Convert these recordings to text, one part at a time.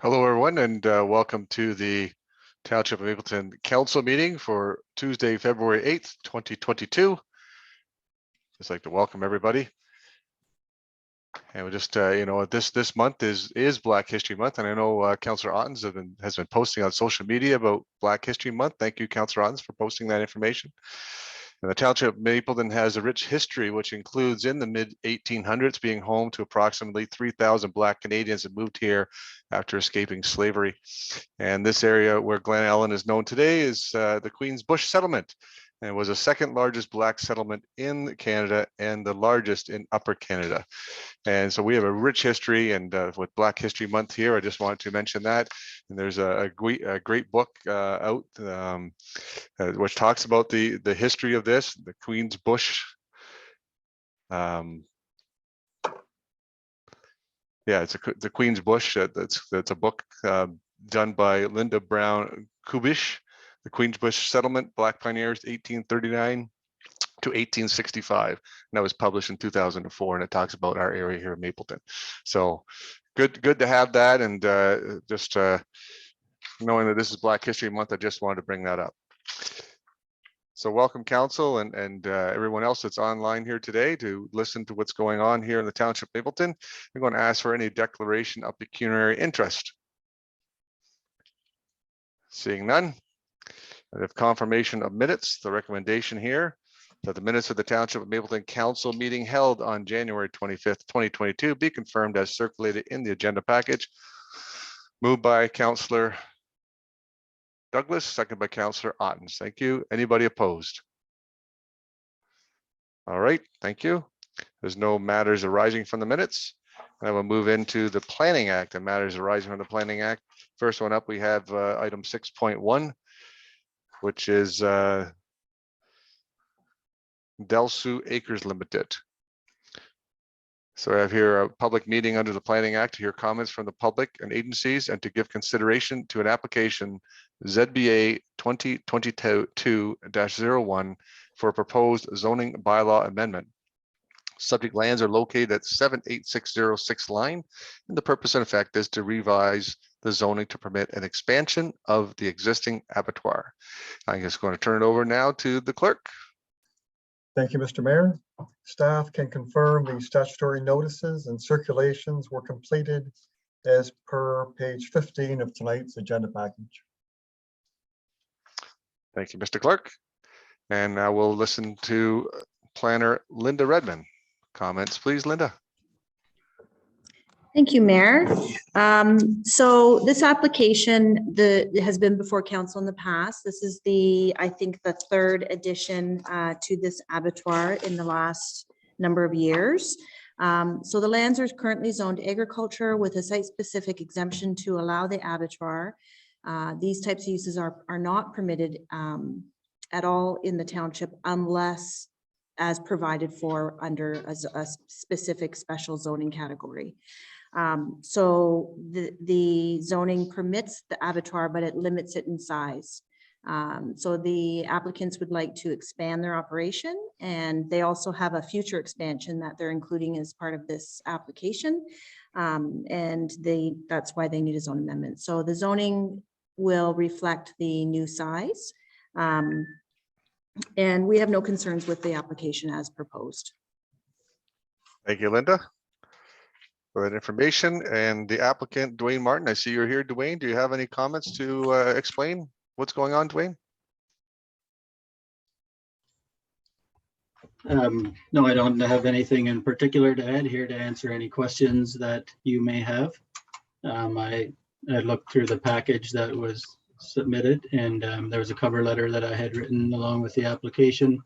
Hello, everyone, and welcome to the Township of Mapleton Council meeting for Tuesday, February 8th, 2022. Just like to welcome everybody. And we just, this month is Black History Month, and I know Councillor Ottens has been posting on social media about Black History Month. Thank you, Councillor Ottens, for posting that information. And the Township of Mapleton has a rich history, which includes in the mid-1800s being home to approximately 3,000 Black Canadians that moved here after escaping slavery. And this area where Glen Ellen is known today is the Queen's Bush settlement. And it was the second largest Black settlement in Canada and the largest in Upper Canada. And so we have a rich history, and with Black History Month here, I just wanted to mention that. And there's a great book out which talks about the history of this, the Queen's Bush. It's the Queen's Bush. That's a book done by Linda Brown Kubish, the Queen's Bush Settlement, Black Pioneers, 1839 to 1865. And that was published in 2004, and it talks about our area here in Mapleton. So good to have that, and just knowing that this is Black History Month, I just wanted to bring that up. So welcome, council, and everyone else that's online here today to listen to what's going on here in the Township of Mapleton. I'm going to ask for any declaration of pecuniary interest. Seeing none. I have confirmation of minutes. The recommendation here that the minutes of the Township of Mapleton Council meeting held on January 25th, 2022 be confirmed as circulated in the agenda package. Moved by Councillor Douglas, second by Councillor Ottens. Thank you. Anybody opposed? All right, thank you. There's no matters arising from the minutes. I will move into the Planning Act and matters arising from the Planning Act. First one up, we have item 6.1, which is Delsu Acres Limited. So I have here a public meeting under the Planning Act to hear comments from the public and agencies and to give consideration to an application ZBA 2022-01 for a proposed zoning bylaw amendment. Subject lands are located at 78606 line, and the purpose and effect is to revise the zoning to permit an expansion of the existing abattoir. I'm just going to turn it over now to the clerk. Thank you, Mr. Mayor. Staff can confirm the statutory notices and circulations were completed as per page 15 of tonight's agenda package. Thank you, Mr. Clerk. And now we'll listen to Planner Linda Redmond. Comments, please, Linda. Thank you, Mayor. So this application has been before council in the past. This is I think the third addition to this abattoir in the last number of years. So the lands are currently zoned agriculture with a site-specific exemption to allow the abattoir. These types of uses are not permitted at all in the township unless as provided for under a specific special zoning category. So the zoning permits the abattoir, but it limits it in size. So the applicants would like to expand their operation, and they also have a future expansion that they're including as part of this application. And that's why they need a zone amendment. So the zoning will reflect the new size. And we have no concerns with the application as proposed. Thank you, Linda, for that information. And the applicant, Dwayne Martin, I see you're here. Dwayne, do you have any comments to explain what's going on, Dwayne? No, I don't have anything in particular to add here to answer any questions that you may have. I looked through the package that was submitted, and there was a cover letter that I had written along with the application,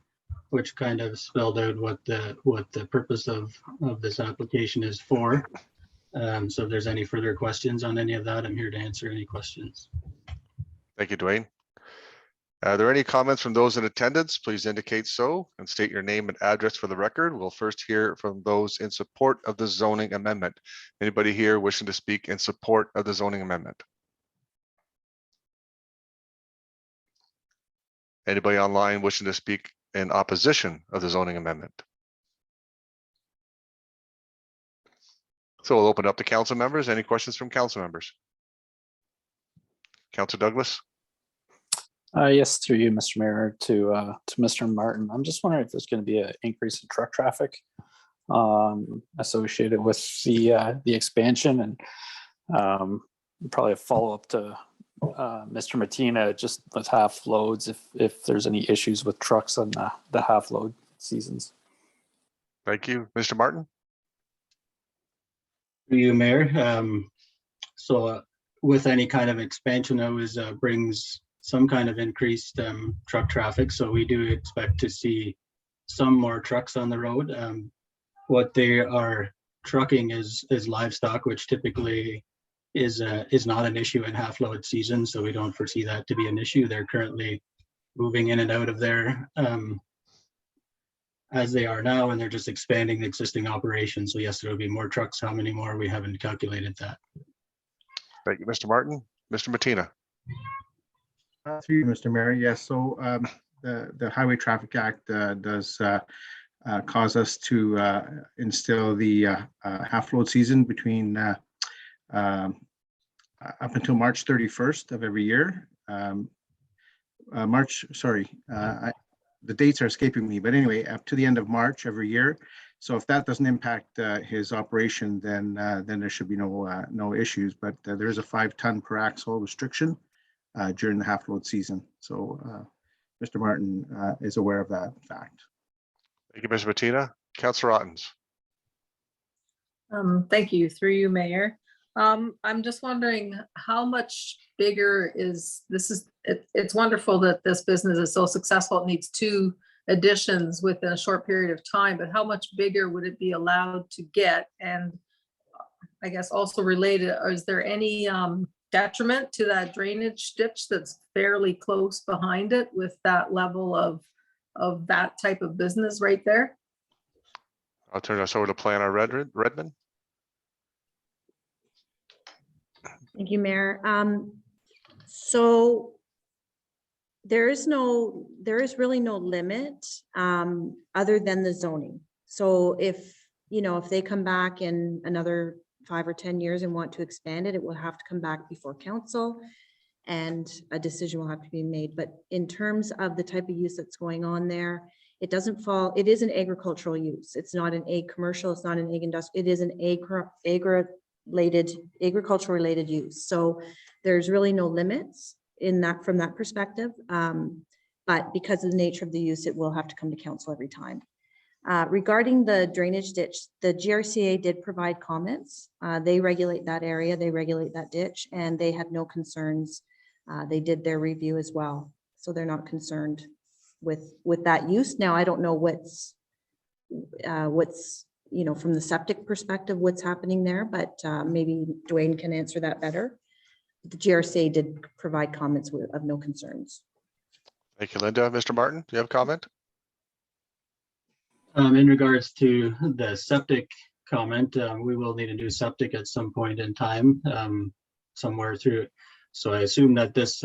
which kind of spelled out what the purpose of this application is for. So if there's any further questions on any of that, I'm here to answer any questions. Thank you, Dwayne. Are there any comments from those in attendance? Please indicate so and state your name and address for the record. We'll first hear from those in support of the zoning amendment. Anybody here wishing to speak in support of the zoning amendment? Anybody online wishing to speak in opposition of the zoning amendment? So we'll open up to council members. Any questions from council members? Councillor Douglas. Yes, through you, Mr. Mayor, to Mr. Martin. I'm just wondering if there's going to be an increase in truck traffic associated with the expansion, and probably a follow-up to Mr. Martina, just with half loads, if there's any issues with trucks on the half load seasons. Thank you. Mr. Martin. Through you, Mayor. So with any kind of expansion, always brings some kind of increased truck traffic. So we do expect to see some more trucks on the road. What they are trucking is livestock, which typically is not an issue in half load season. So we don't foresee that to be an issue. They're currently moving in and out of there as they are now, and they're just expanding the existing operation. So yes, there will be more trucks. How many more? We haven't calculated that. Thank you, Mr. Martin. Mr. Martina. Through you, Mr. Mayor. Yes, so the Highway Traffic Act does cause us to instill the half load season between up until March 31st of every year. The dates are escaping me, but anyway, up to the end of March every year. So if that doesn't impact his operation, then there should be no issues. But there is a 5 ton per axle restriction during the half load season. So Mr. Martin is aware of that fact. Thank you, Mr. Martina. Councillor Ottens. Thank you. Through you, Mayor. I'm just wondering how much bigger is this? It's wonderful that this business is so successful. It needs 2 additions within a short period of time, but how much bigger would it be allowed to get? And I guess also related, is there any detriment to that drainage ditch that's fairly close behind it with that level of that type of business right there? I'll turn this over to Planner Redmond. Thank you, Mayor. So there is really no limit other than the zoning. So if they come back in another 5 or 10 years and want to expand it, it will have to come back before council and a decision will have to be made. But in terms of the type of use that's going on there, it doesn't fall, it is an agricultural use. It's not an ag commercial, it's not an ag industrial, it is an agricultural related use. So there's really no limits in that from that perspective. But because of the nature of the use, it will have to come to council every time. Regarding the drainage ditch, the GRCA did provide comments. They regulate that area, they regulate that ditch, and they had no concerns. They did their review as well. So they're not concerned with that use. Now, I don't know what's from the septic perspective, what's happening there, but maybe Dwayne can answer that better. The GRCA did provide comments of no concerns. Thank you, Linda. Mr. Martin, do you have a comment? In regards to the septic comment, we will need a new septic at some point in time, somewhere through. So I assume that this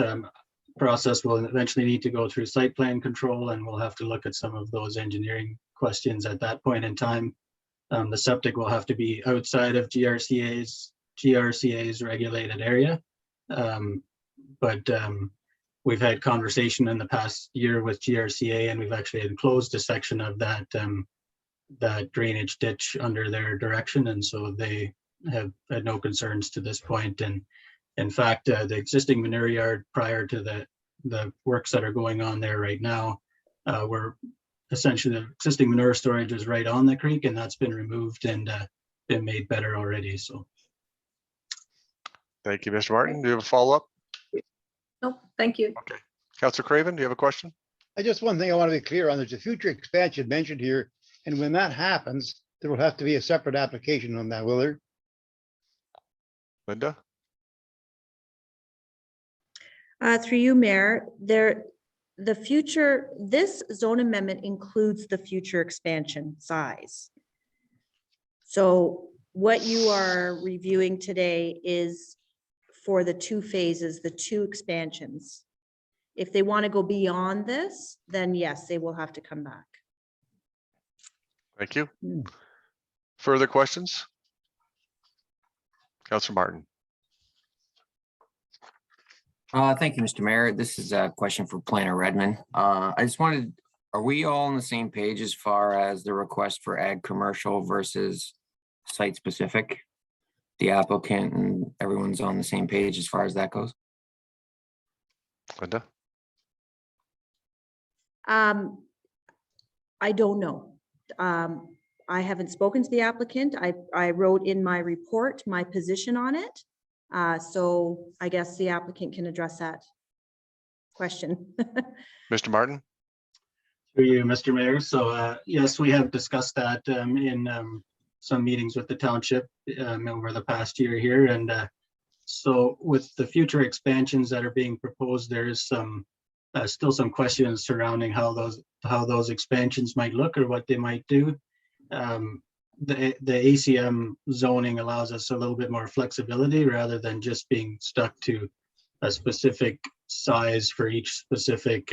process will eventually need to go through site plan control, and we'll have to look at some of those engineering questions at that point in time. The septic will have to be outside of GRCA's regulated area. But we've had conversation in the past year with GRCA, and we've actually enclosed a section of that drainage ditch under their direction, and so they have had no concerns to this point. And in fact, the existing manure yard prior to the works that are going on there right now, were essentially the existing manure storage is right on the creek, and that's been removed and been made better already. So thank you, Mr. Martin. Do you have a follow-up? No, thank you. Okay. Councillor Craven, do you have a question? Just one thing I want to be clear on, there's a future expansion mentioned here, and when that happens, there will have to be a separate application on that, will there? Linda? Through you, Mayor, this zone amendment includes the future expansion size. So what you are reviewing today is for the 2 phases, the 2 expansions. If they want to go beyond this, then yes, they will have to come back. Thank you. Further questions? Councillor Martin. Thank you, Mr. Mayor. This is a question for Planner Redmond. I just wanted, are we all on the same page as far as the request for ag commercial versus site specific? The applicant and everyone's on the same page as far as that goes? Linda? I don't know. I haven't spoken to the applicant. I wrote in my report my position on it. So I guess the applicant can address that question. Mr. Martin? Through you, Mr. Mayor. So yes, we have discussed that in some meetings with the township over the past year here. And so with the future expansions that are being proposed, there is some still some questions surrounding how those expansions might look or what they might do. The ACM zoning allows us a little bit more flexibility rather than just being stuck to a specific size for each specific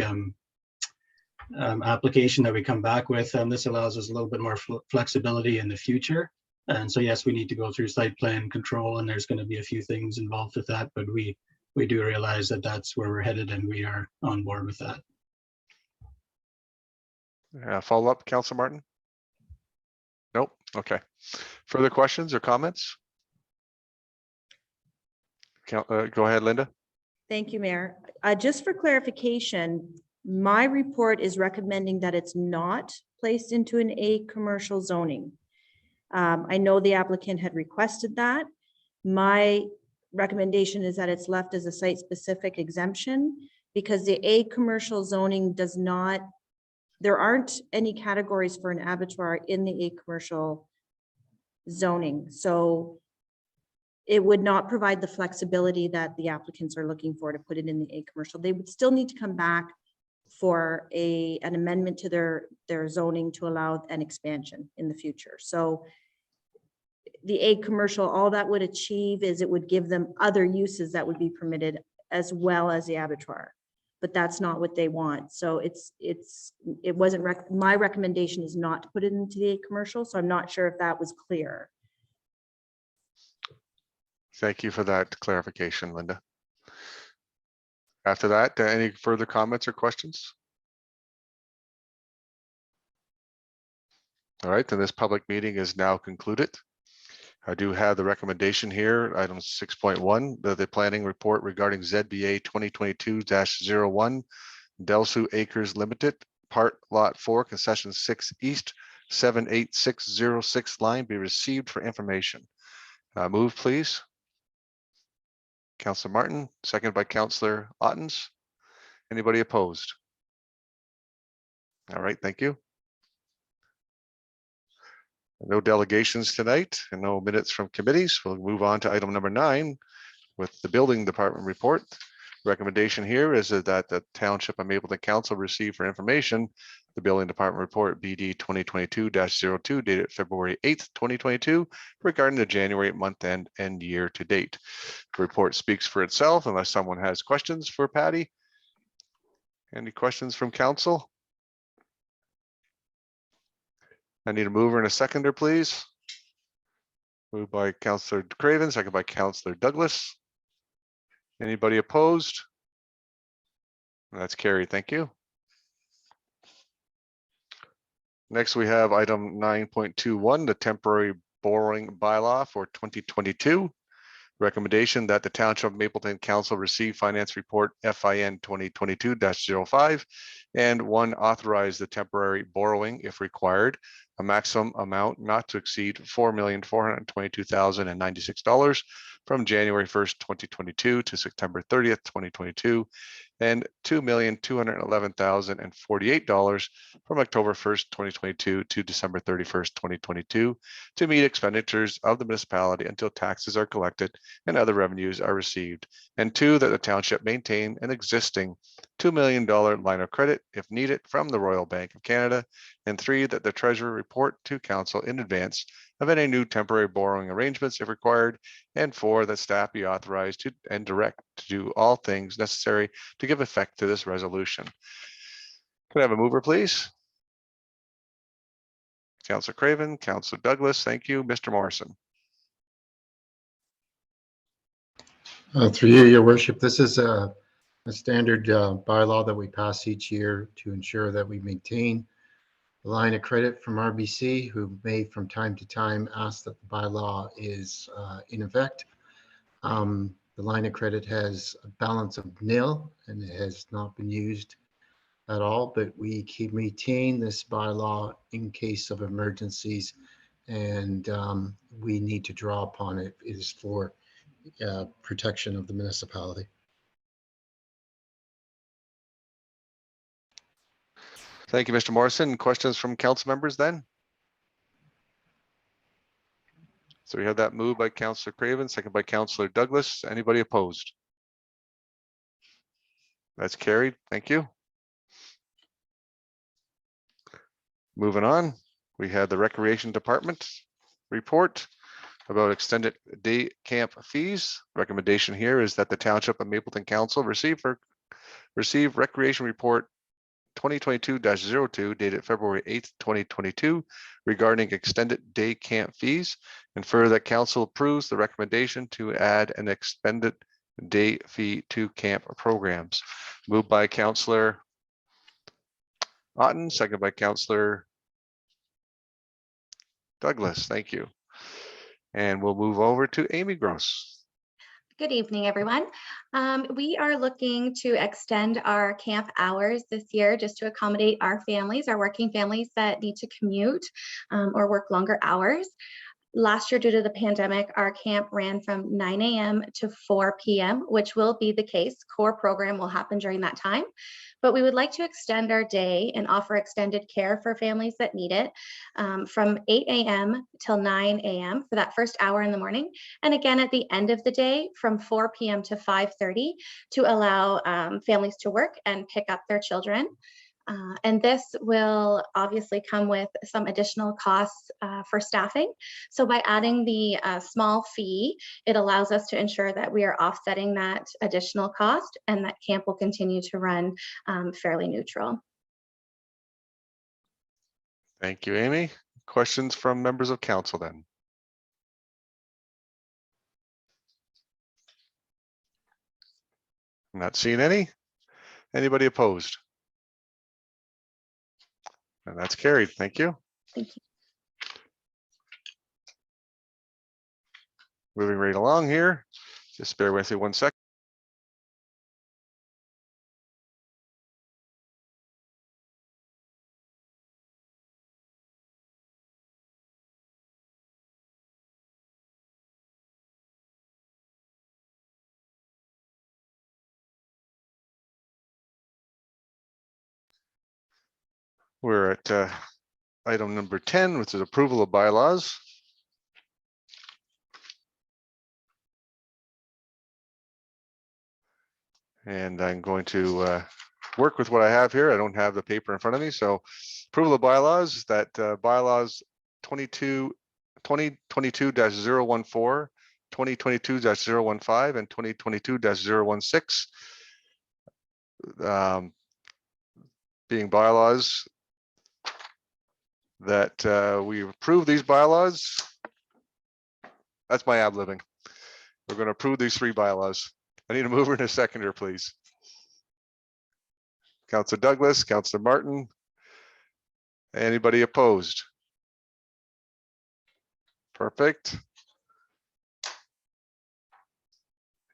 application that we come back with. This allows us a little bit more flexibility in the future. And so, yes, we need to go through site plan control, and there's going to be a few things involved with that, but we do realize that that's where we're headed, and we are on board with that. Follow up, Councilor Martin? Nope. Okay. Further questions or comments? Go ahead, Linda. Thank you, Mayor. Just for clarification, my report is recommending that it's not placed into an A commercial zoning. I know the applicant had requested that. My recommendation is that it's left as a site-specific exemption because the A commercial zoning does not, there aren't any categories for an abattoir in the A commercial zoning. So it would not provide the flexibility that the applicants are looking for to put it in the A commercial. They would still need to come back for an amendment to their zoning to allow an expansion in the future. So the A commercial, all that would achieve is it would give them other uses that would be permitted as well as the abattoir, but that's not what they want. So it wasn't, my recommendation is not to put it into the A commercial. So I'm not sure if that was clear. Thank you for that clarification, Linda. After that, any further comments or questions? All right, then this public meeting is now concluded. I do have the recommendation here, item 6.1, the planning report regarding ZBA 2022-01, Delsu Acres Limited, Part Lot 4, Concession 6 East, 78606 line be received for information. Move, please. Councilor Martin, second by Councilor Ottens. Anybody opposed? All right, thank you. No delegations tonight and no minutes from committees. We'll move on to item number 9 with the building department report. Recommendation here is that the Township of Mapleton Council receive for information the building department report BD 2022-02 dated February 8th, 2022 regarding the January month end and year to date. The report speaks for itself unless someone has questions for Patty. Any questions from council? I need a mover and a seconder, please. Moved by Councillor Craven, second by Councillor Douglas. Anybody opposed? That's carried. Thank you. Next, we have item 9.21, the temporary borrowing bylaw for 2022. Recommendation that the Township of Mapleton Council receive finance report FIN 2022-05 and 1, authorize the temporary borrowing if required, a maximum amount not to exceed $4,422,096 from January 1st, 2022 to September 30th, 2022, and $2,211,048 from October 1st, 2022 to December 31st, 2022 to meet expenditures of the municipality until taxes are collected and other revenues are received. And 2, that the township maintain an existing $2 million line of credit if needed from the Royal Bank of Canada. And 3, that the treasurer report to council in advance of any new temporary borrowing arrangements if required. And 4, that staff be authorized to and direct to do all things necessary to give effect to this resolution. Could I have a mover, please? Councillor Craven, Councillor Douglas, thank you. Mr. Morrison. Through you, your worship, this is a standard bylaw that we pass each year to ensure that we maintain the line of credit from RBC, who may from time to time ask that the bylaw is in effect. The line of credit has a balance of nil and it has not been used at all, but we keep retain this bylaw in case of emergencies, and we need to draw upon it. It is for protection of the municipality. Thank you, Mr. Morrison. Questions from council members then? So we have that moved by Councillor Craven, second by Councillor Douglas. Anybody opposed? That's carried. Thank you. Moving on, we had the Recreation Department report about extended day camp fees. Recommendation here is that the Township of Mapleton Council receive Recreation Report 2022-02 dated February 8th, 2022 regarding extended day camp fees, and further that council approves the recommendation to add an expended day fee to camp programs. Moved by Councillor Otten, second by Councillor Douglas. Thank you. And we'll move over to Amy Gross. Good evening, everyone. We are looking to extend our camp hours this year just to accommodate our families, our working families that need to commute or work longer hours. Last year, due to the pandemic, our camp ran from 9 a.m. to 4 p.m., which will be the case. Core program will happen during that time. But we would like to extend our day and offer extended care for families that need it from 8 a.m. till 9 a.m. for that first hour in the morning. And again, at the end of the day from 4 p.m. to 5:30 to allow families to work and pick up their children. And this will obviously come with some additional costs for staffing. So by adding the small fee, it allows us to ensure that we are offsetting that additional cost and that camp will continue to run fairly neutral. Thank you, Amy. Questions from members of council then? I'm not seeing any. Anybody opposed? And that's carried. Thank you. Thank you. Moving right along here. Just bear with me 1 second. We're at item number 10, which is approval of bylaws. And I'm going to work with what I have here. I don't have the paper in front of me. So approval of bylaws, that bylaws 2022-014, 2022-015, and 2022-016. Being bylaws that we approve these bylaws. That's my ad libbing. We're going to approve these 3 bylaws. I need a mover and a seconder, please. Councillor Douglas, Councillor Martin. Anybody opposed? Perfect.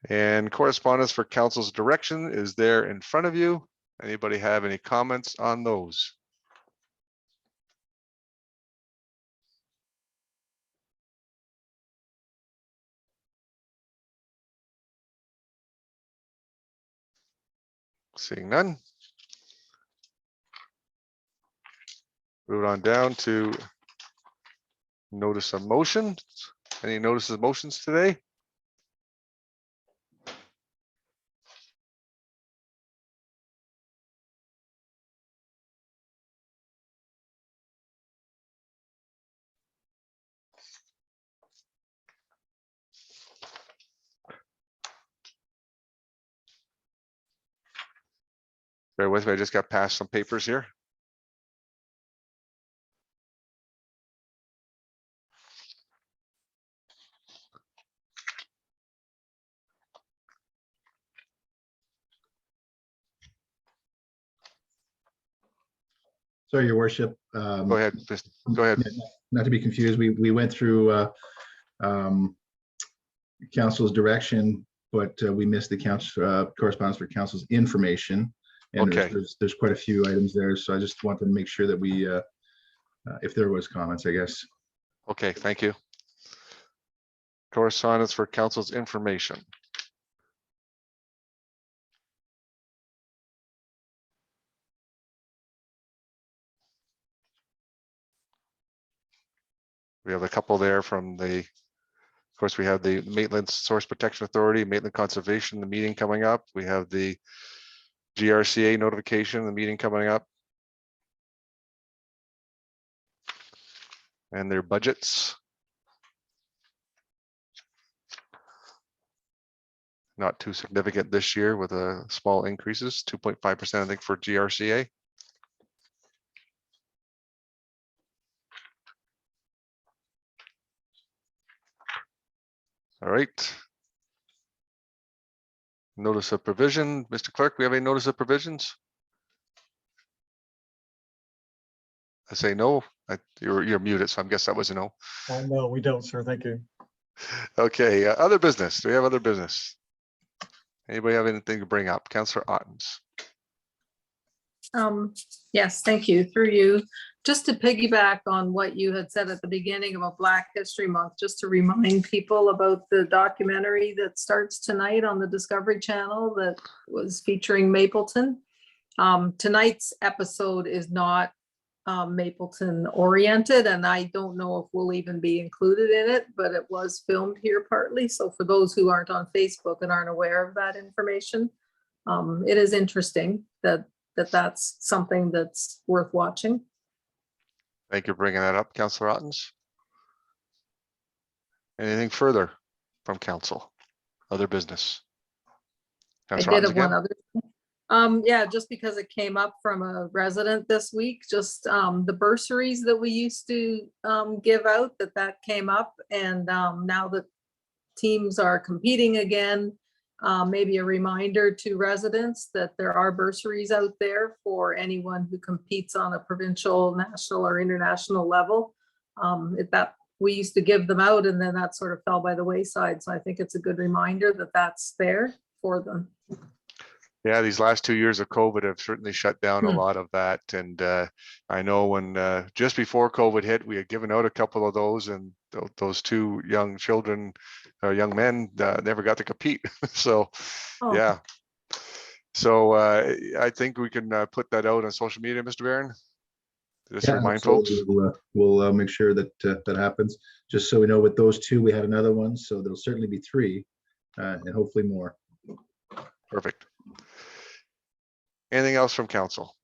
And correspondence for council's direction is there in front of you. Anybody have any comments on those? Seeing none. Move on down to notice of motion. Any notices of motions today? Bear with me, I just got past some papers here. Sorry, your worship. Go ahead, go ahead. Not to be confused, we went through council's direction, but we missed the council correspondence for council's information. And Okay. there's quite a few items there. So I just wanted to make sure that we, if there was comments, I guess. Okay, thank you. Correspondence for council's information. We have a couple there from the, of course, we have the Maitland Source Protection Authority, Maitland Conservation, the meeting coming up. We have the GRCA notification, the meeting coming up. And their budgets. Not too significant this year with a small increases, 2.5%, I think, for GRCA. All right. Notice of provision, Mr. Clerk, we have any notice of provisions? I say no. You're muted, so I guess that was a no. No, we don't, sir. Thank you. Okay, other business. Do we have other business? Anybody have anything to bring up? Councillor Ottens. Yes, thank you. Through you, just to piggyback on what you had said at the beginning about Black History Month, just to remind people about the documentary that starts tonight on the Discovery Channel that was featuring Mapleton. Tonight's episode is not Mapleton oriented, and I don't know if we'll even be included in it, but it was filmed here partly. So for those who aren't on Facebook and aren't aware of that information, it is interesting that's something that's worth watching. Thank you for bringing that up, Councillor Ottens. Anything further from council? Other business? I Councillor did Ottens have one again? other. Yeah, just because it came up from a resident this week, just the bursaries that we used to give out, that came up. And now that teams are competing again, maybe a reminder to residents that there are bursaries out there for anyone who competes on a provincial, national, or international level. That we used to give them out, and then that sort of fell by the wayside. So I think it's a good reminder that that's there for them. Yeah, these last 2 years of COVID have certainly shut down a lot of that. And I know when just before COVID hit, we had given out a couple of those, and those two young children, young men, never got to compete. So, yeah. So I think we can put that out on social media, Mr. Barron. Just remind folks. We'll make sure that that happens. Just so we know, with those two, we had another one, so there'll certainly be 3, and hopefully more. Perfect. Anything else from council?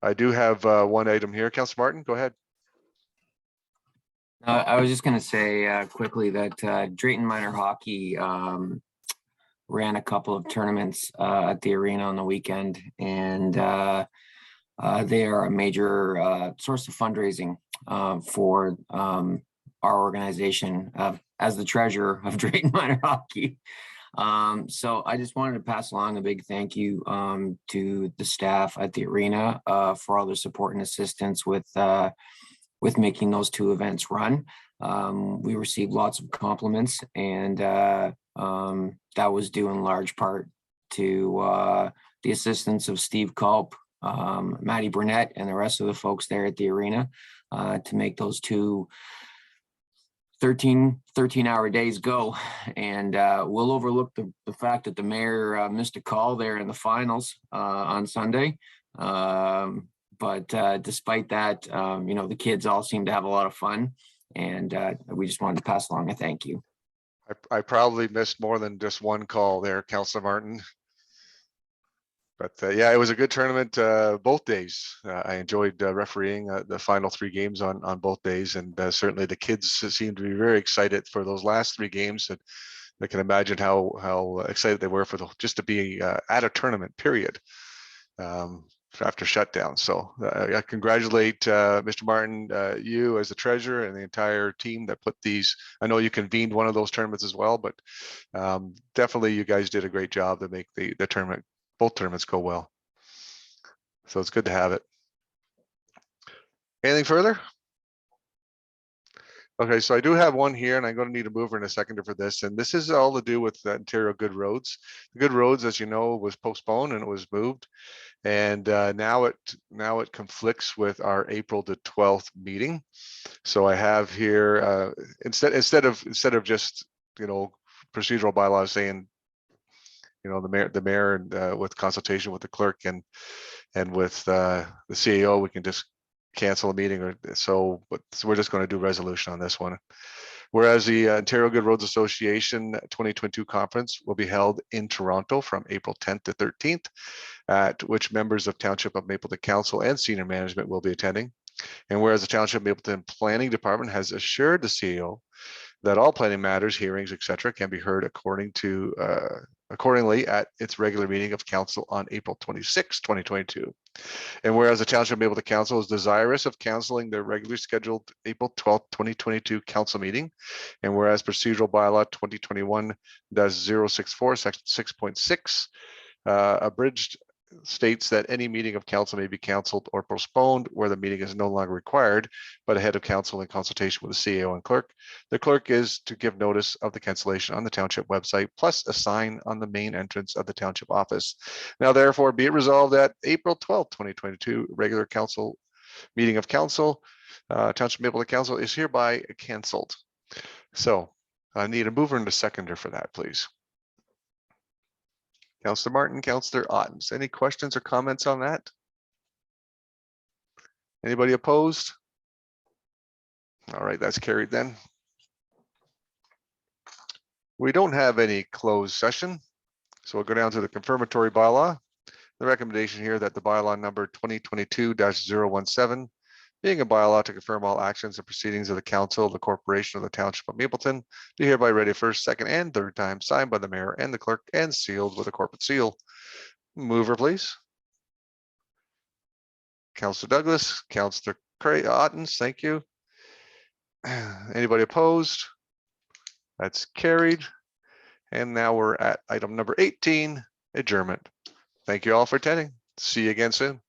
I do have one item here. Councillor Martin, go ahead. I was just going to say quickly that Drayton Minor Hockey ran a couple of tournaments at the arena on the weekend, and they are a major source of fundraising for our organization as the treasurer of Drayton Minor Hockey. So I just wanted to pass along a big thank you to the staff at the arena for all their support and assistance with making those 2 events run. We received lots of compliments, and that was due in large part to the assistance of Steve Culp, Maddie Burnett, and the rest of the folks there at the arena to make those 2 13-hour days go. And we'll overlook the fact that the mayor missed a call there in the finals on Sunday. But despite that, the kids all seem to have a lot of fun, and we just wanted to pass along a thank you. I probably missed more than just one call there, Councillor Martin. But yeah, it was a good tournament both days. I enjoyed refereeing the final 3 games on both days, and certainly the kids seemed to be very excited for those last 3 games. And I can imagine how excited they were for just to be at a tournament, period, after shutdown. So I congratulate Mr. Martin, you as the treasurer, and the entire team that put these. I know you convened one of those tournaments as well, but definitely you guys did a great job to make the tournament, both tournaments, go well. So it's good to have it. Anything further? Okay, so I do have one here, and I'm going to need a mover and a seconder for this. And this is all to do with the Ontario Good Roads. The Good Roads, as you know, was postponed and it was moved. And now it conflicts with our April the 12th meeting. So I have here instead of just, you know, procedural bylaws saying, you know, the mayor and with consultation with the clerk and with the CEO, we can just cancel a meeting, or so. But we're just going to do resolution on this one. Whereas the Ontario Good Roads Association 2022 conference will be held in Toronto from April 10th to 13th, at which members of Township of Mapleton Council and senior management will be attending. And whereas the Township of Mapleton Planning Department has assured the CEO that all planning matters, hearings, etc., can be heard accordingly at its regular meeting of council on April 26, 2022. And whereas the Township of Mapleton Council is desirous of canceling their regularly scheduled April 12, 2022 council meeting, and whereas procedural bylaw 2021-064, section 6.6, abridged, states that any meeting of council may be canceled or postponed where the meeting is no longer required, but ahead of council in consultation with the CEO and clerk. The clerk is to give notice of the cancellation on the township website, plus a sign on the main entrance of the township office. Now, therefore, be it resolved that April 12th, 2022, regular council meeting of council, Township Mapleton Council is hereby canceled. So I need a mover and a seconder for that, please. Councillor Martin, Councillor Ottens, any questions or comments on that? Anybody opposed? All right, that's carried then. We don't have any closed session, so we'll go down to the confirmatory bylaw. The recommendation here that the bylaw number 2022-017, being a bylaw to confirm all actions and proceedings of the council, the corporation of the Township of Mapleton, be hereby read a first, second, and third time, signed by the mayor and the clerk, and sealed with a corporate seal. Mover, please. Councillor Douglas, Councillor Ottens, thank you. Anybody opposed? That's carried. And now we're at item number 18, adjournment. Thank you all for attending. See you again soon.